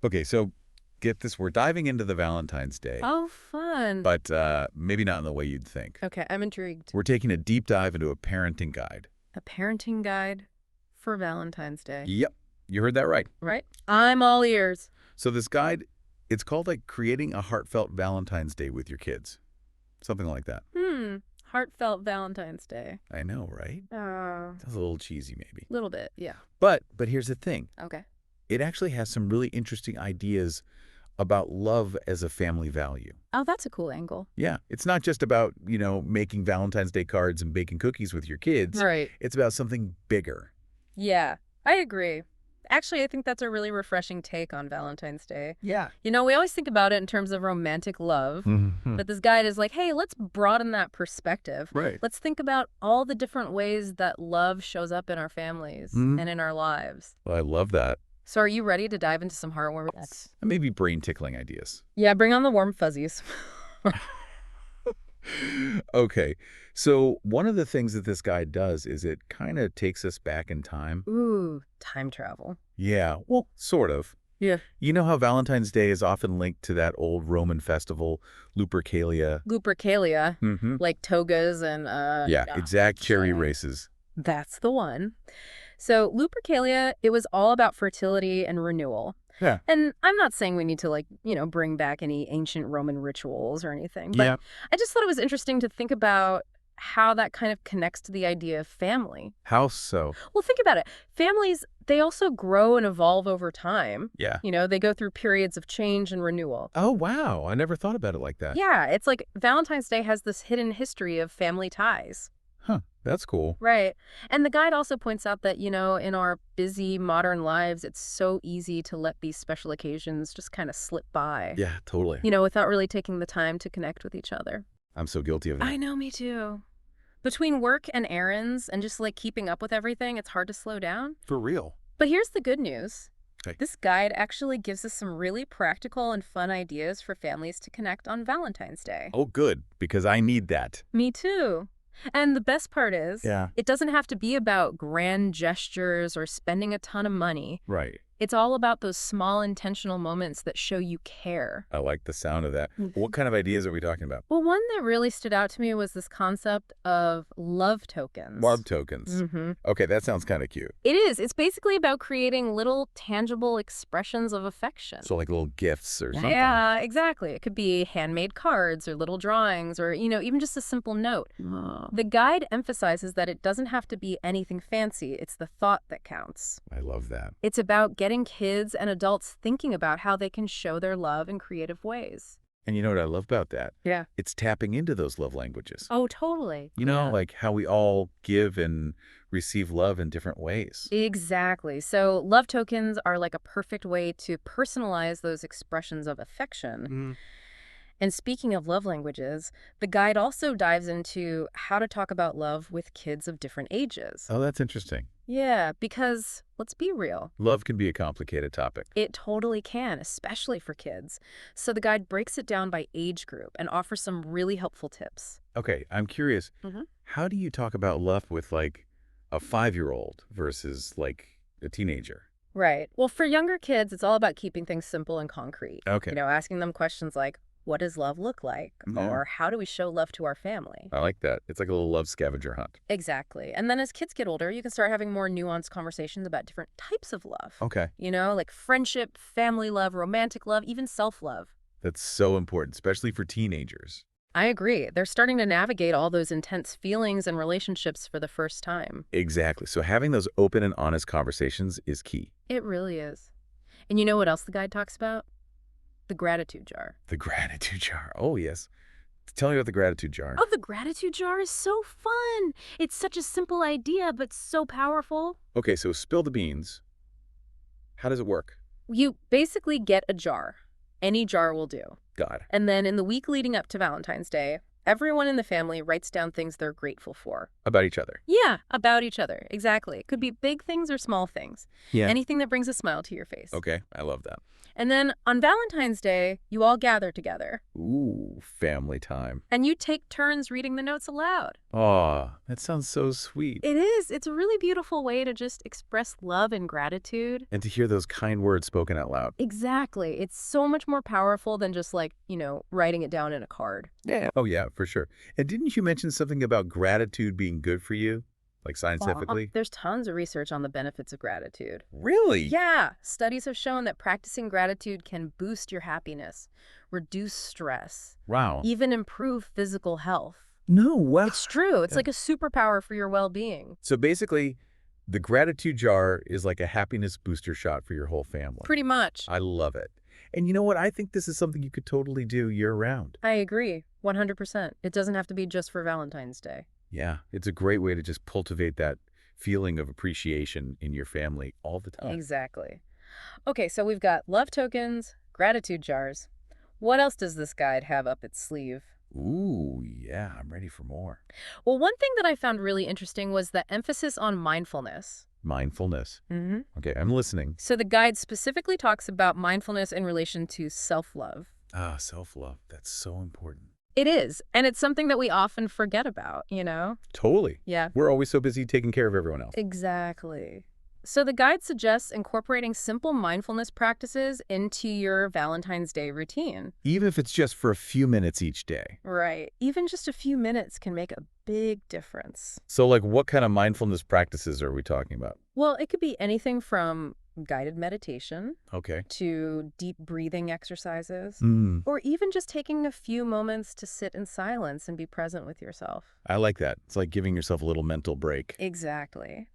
Okay, so get this. We're diving into the Valentine's Day, Oh, fun. but maybe not in the way you'd think. Okay, I'm intrigued. We're taking a deep dive into a parenting guide. A parenting guide for Valentine's Day. Yep, you heard that right. Right? I'm all ears. So this guide, it's called like Creating a Heartfelt Valentine's Day with Your Kids. Something like that. Heartfelt Valentine's Day. I know, right? Sounds a little cheesy maybe. Little bit, yeah. But here's the thing. Okay. It actually has some really interesting ideas about love as a family value. Oh, that's a cool angle. Yeah, it's not just about, making Valentine's Day cards and baking cookies with your kids. Right. It's about something bigger. Yeah, I agree. Actually, I think that's a really refreshing take on Valentine's Day. Yeah. We always think about it in terms of romantic love, Mm-hmm. but this guide is like, hey, let's broaden that perspective. Right. Let's think about all the different ways that love shows up in our families Mhm. and in our lives. Well, I love that. So are you ready to dive into some heartwarming? And maybe brain-tickling ideas. Yeah, bring on the warm fuzzies. Okay, so one of the things that this guide does is it kind of takes us back in time. Ooh, time travel. Yeah, well, sort of. Yeah. You know how Valentine's Day is often linked to that old Roman festival, Lupercalia? Lupercalia, Mm-hmm. like togas and Yeah, exact cherry sorry. races. That's the one. So Lupercalia, it was all about fertility and renewal. Yeah. And I'm not saying we need to bring back any ancient Roman rituals or anything, but Yeah. I just thought it was interesting to think about how that kind of connects to the idea of family. How so? Well, think about it. Families, they also grow and evolve over time. Yeah. They go through periods of change and renewal. Oh, wow. I never thought about it like that. Yeah, it's like Valentine's Day has this hidden history of family ties. Huh. That's cool. Right. And the guide also points out that, in our busy modern lives, it's so easy to let these special occasions just kind of slip by. Yeah, totally. Without really taking the time to connect with each other. I'm so guilty of that. I know, me too. Between work and errands and just keeping up with everything, it's hard to slow down. For real. But here's the good news. Okay. This guide actually gives us some really practical and fun ideas for families to connect on Valentine's Day. Oh, good, because I need that. Me too. And the best part is, Yeah. it doesn't have to be about grand gestures or spending a ton of money. Right. It's all about those small intentional moments that show you care. I like the sound of that. What kind of ideas are we talking about? Well, one that really stood out to me was this concept of love tokens. Love tokens. Mm-hmm. Okay, that sounds kind of cute. It is. It's basically about creating little tangible expressions of affection. So like little gifts or something. Yeah, exactly. It could be handmade cards or little drawings or, even just a simple note. Oh, The guide emphasizes that it doesn't have to be anything fancy. It's the thought that counts. I love that. It's about getting kids and adults thinking about how they can show their love in creative ways. And you know what I love about that? Yeah. It's tapping into those love languages. Oh, totally. Like how we all give and receive love in different ways. Exactly. So love tokens are like a perfect way to personalize those expressions of affection. And speaking of love languages, the guide also dives into how to talk about love with kids of different ages. Oh, that's interesting. Yeah, because let's be real. Love can be a complicated topic. It totally can, especially for kids. So the guide breaks it down by age group and offers some really helpful tips. Okay, I'm curious. Mhm. How do you talk about love with like a 5-year-old versus like a teenager? Right. Well, for younger kids, it's all about keeping things simple and concrete. Okay. Asking them questions like, what does love look like? Yeah. Or how do we show love to our family? I like that. It's like a little love scavenger hunt. Exactly. And then as kids get older, you can start having more nuanced conversations about different types of love. Okay. Like friendship, family love, romantic love, even self-love. That's so important, especially for teenagers. I agree. They're starting to navigate all those intense feelings and relationships for the first time. Exactly. So having those open and honest conversations is key. It really is. And you know what else the guide talks about? The gratitude jar. The gratitude jar. Oh, yes. Tell me about the gratitude jar. Oh, the gratitude jar is so fun. It's such a simple idea, but so powerful. Okay, so spill the beans. How does it work? You basically get a jar. Any jar will do. God. And then in the week leading up to Valentine's Day, everyone in the family writes down things they're grateful for. About each other. Yeah, about each other. Exactly. It could be big things or small things. Yeah. Anything that brings a smile to your face. Okay, I love that. And then on Valentine's Day, you all gather together. Ooh, family time. And you take turns reading the notes aloud. Aw, that sounds so sweet. It is. It's a really beautiful way to just express love and gratitude. And to hear those kind words spoken out loud. Exactly. It's so much more powerful than just like, writing it down in a card. Yeah. Oh, yeah, for sure. And didn't you mention something about gratitude being good for you? Like scientifically? There's tons of research on the benefits of gratitude. Really? Yeah, studies have shown that practicing gratitude can boost your happiness, reduce stress, Wow. even improve physical health. No, wow. It's true. It's like a superpower for your well-being. So basically, the gratitude jar is like a happiness booster shot for your whole family. Pretty much. I love it. And you know what? I think this is something you could totally do year-round. I agree. 100%. It doesn't have to be just for Valentine's Day. Yeah, it's a great way to just cultivate that feeling of appreciation in your family all the time. Exactly. Okay, so we've got love tokens, gratitude jars. What else does this guide have up its sleeve? Ooh, yeah, I'm ready for more. Well, one thing that I found really interesting was the emphasis on mindfulness. Mindfulness. Mm-hmm. Okay, I'm listening. So the guide specifically talks about mindfulness in relation to self-love. Ah, self-love. That's so important. It is, and it's something that we often forget about. Totally. Yeah. We're always so busy taking care of everyone else. Exactly. So the guide suggests incorporating simple mindfulness practices into your Valentine's Day routine. Even if it's just for a few minutes each day. Right. Even just a few minutes can make a big difference. So, like, what kind of mindfulness practices are we talking about? Well, it could be anything from guided meditation Okay. to deep breathing exercises, Mm, or even just taking a few moments to sit in silence and be present with yourself. I like that. It's like giving yourself a little mental break. Exactly.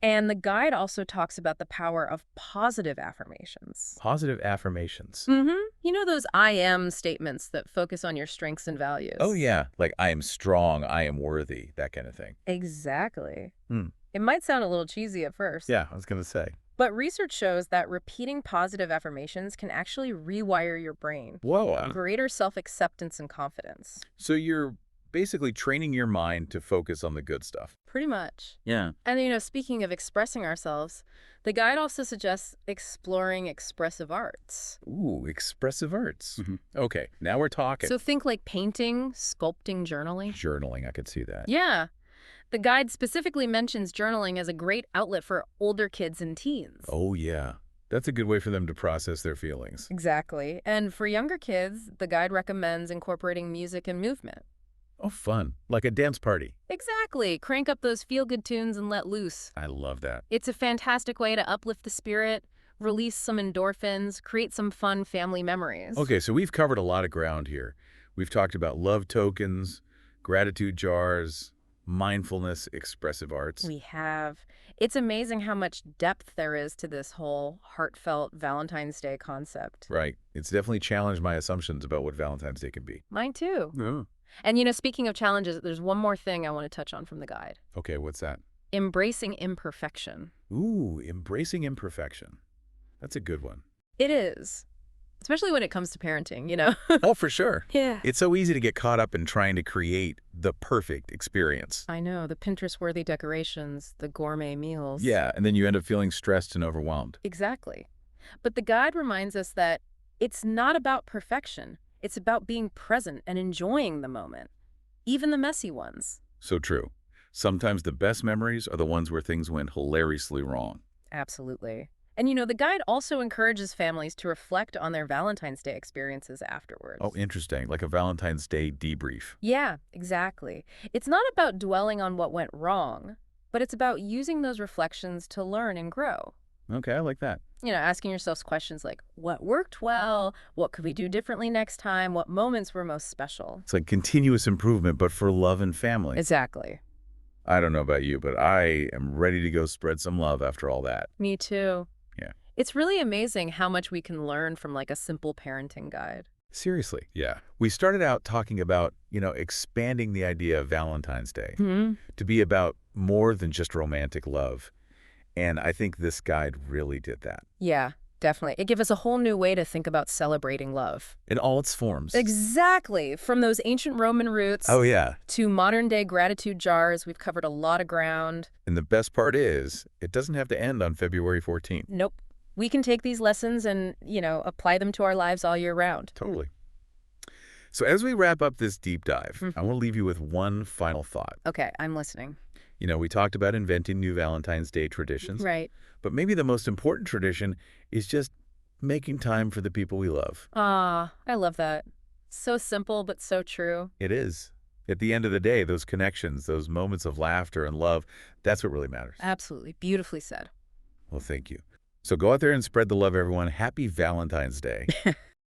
And the guide also talks about the power of positive affirmations. Positive affirmations. Mm-hmm. You know those I am statements that focus on your strengths and values? Oh, yeah. Like, I am strong, I am worthy, that kind of thing. Exactly. Hmm. It might sound a little cheesy at first. Yeah, I was going to say. But research shows that repeating positive affirmations can actually rewire your brain. Whoa. Greater self-acceptance and confidence. So you're basically training your mind to focus on the good stuff. Pretty much. Yeah. And, speaking of expressing ourselves, the guide also suggests exploring expressive arts. Ooh, expressive arts. Okay, now we're talking. So think like painting, sculpting, journaling. Journaling, I could see that. Yeah. The guide specifically mentions journaling as a great outlet for older kids and teens. Oh, yeah. That's a good way for them to process their feelings. Exactly. And for younger kids, the guide recommends incorporating music and movement. Oh, fun. Like a dance party. Exactly. Crank up those feel-good tunes and let loose. I love that. It's a fantastic way to uplift the spirit, release some endorphins, create some fun family memories. Okay, so we've covered a lot of ground here. We've talked about love tokens, gratitude jars, mindfulness, expressive arts. We have. It's amazing how much depth there is to this whole heartfelt Valentine's Day concept. Right. It's definitely challenged my assumptions about what Valentine's Day can be. Mine too. Yeah. And speaking of challenges, there's one more thing I want to touch on from the guide. Okay, what's that? Embracing imperfection. Ooh, embracing imperfection. That's a good one. It is. Especially when it comes to parenting. Oh, for sure. Yeah. It's so easy to get caught up in trying to create the perfect experience. I know, the Pinterest-worthy decorations, the gourmet meals. Yeah, and then you end up feeling stressed and overwhelmed. Exactly. But the guide reminds us that it's not about perfection. It's about being present and enjoying the moment, even the messy ones. So true. Sometimes the best memories are the ones where things went hilariously wrong. Absolutely. And the guide also encourages families to reflect on their Valentine's Day experiences afterwards. Oh, interesting. Like a Valentine's Day debrief. Yeah, exactly. It's not about dwelling on what went wrong, but it's about using those reflections to learn and grow. Okay, I like that. Asking yourselves questions like, what worked well? What could we do differently next time? What moments were most special? It's like continuous improvement, but for love and family. Exactly. I don't know about you, but I am ready to go spread some love after all that. Me too. Yeah. It's really amazing how much we can learn from like a simple parenting guide. Seriously. Yeah. We started out talking about, expanding the idea of Valentine's Day to be about more than just romantic love. And I think this guide really did that. Yeah, definitely. It gives us a whole new way to think about celebrating love. In all its forms. Exactly. From those ancient Roman roots Oh, yeah. to modern-day gratitude jars, we've covered a lot of ground. And the best part is, it doesn't have to end on February 14th. Nope. we can take these lessons and, apply them to our lives all year round. Totally. So as we wrap up this deep dive, I Mhm. want to leave you with one final thought. Okay, I'm listening. We talked about inventing new Valentine's Day traditions, Right. but maybe the most important tradition is just making time for the people we love. Ah, I love that. So simple, but so true. It is. At the end of the day, those connections, those moments of laughter and love, that's what really matters. Absolutely. Beautifully said. Well, thank you. So go out there and spread the love, everyone. Happy Valentine's Day.